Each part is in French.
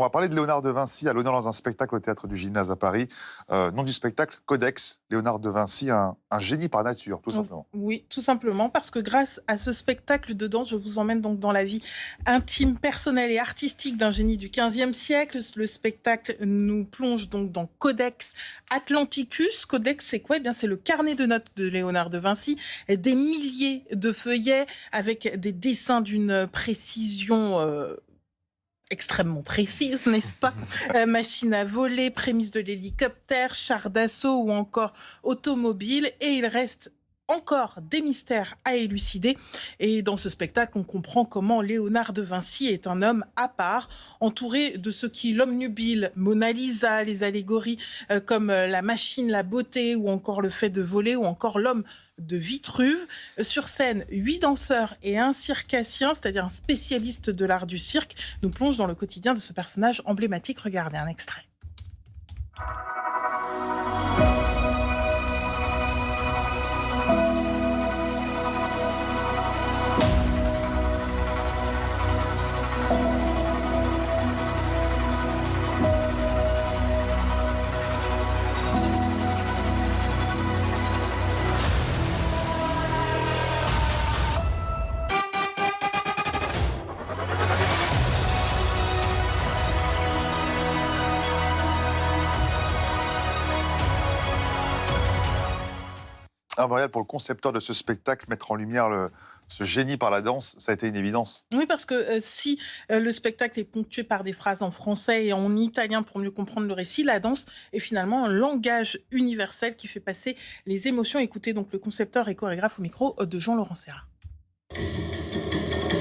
on va parler de Léonard de Vinci à l'honneur dans un spectacle au Théâtre du Gymnase à Paris. Nom du spectacle, Codex. Léonard de Vinci, un génie par nature, tout simplement. Oui, tout simplement parce que grâce à ce spectacle de danse, je vous emmène donc dans la vie intime, personnelle et artistique d'un génie du XVe siècle. Le spectacle nous plonge donc dans Codex Atlanticus. Codex, c'est quoi? Eh bien, c'est le carnet de notes de Léonard de Vinci, des milliers de feuillets avec des dessins d'une précision extrêmement précise, n'est-ce pas? Machine à voler, prémisse de l'hélicoptère, char d'assaut ou encore automobile. Et il reste encore des mystères à élucider. Et dans ce spectacle, on comprend comment Léonard de Vinci est un homme à part, entouré de ce qui l'omnubile, Mona Lisa, les allégories comme la machine, la beauté, ou encore le fait de voler, ou encore l'homme de Vitruve. Sur scène, 8 danseurs et un circassien, c'est-à-dire un spécialiste de l'art du cirque, nous plongent dans le quotidien de ce personnage emblématique. Regardez un extrait. Muriel, pour le concepteur de ce spectacle, mettre en lumière ce génie par la danse, ça a été une évidence. Oui, parce que si le spectacle est ponctué par des phrases en français et en italien pour mieux comprendre le récit, la danse est finalement un langage universel qui fait passer les émotions. Écoutez donc le concepteur et chorégraphe au micro de Jean-Laurent Serra.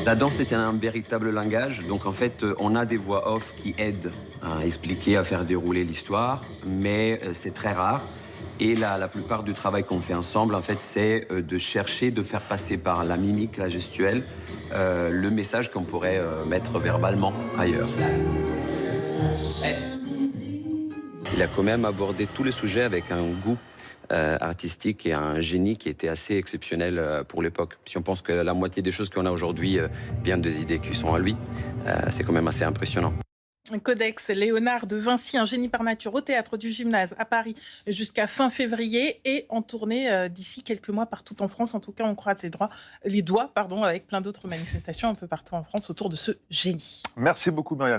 La danse est un véritable langage, donc en fait on a des voix off qui aident à expliquer, à faire dérouler l'histoire, mais c'est très rare. Et la plupart du travail qu'on fait ensemble, en fait, c'est de chercher de faire passer par la mimique, la gestuelle, le message qu'on pourrait mettre verbalement ailleurs. Il a quand même abordé tous les sujets avec un goût artistique et un génie qui était assez exceptionnel pour l'époque. Si on pense que la moitié des choses qu'on a aujourd'hui viennent des idées qui sont à lui, c'est quand même assez impressionnant. Codex, Léonard de Vinci, un génie par nature au Théâtre du Gymnase à Paris jusqu'à fin février et en tournée d'ici quelques mois partout en France. En tout cas, on croise les doigts avec plein d'autres manifestations un peu partout en France autour de ce génie. Merci beaucoup, Muriel.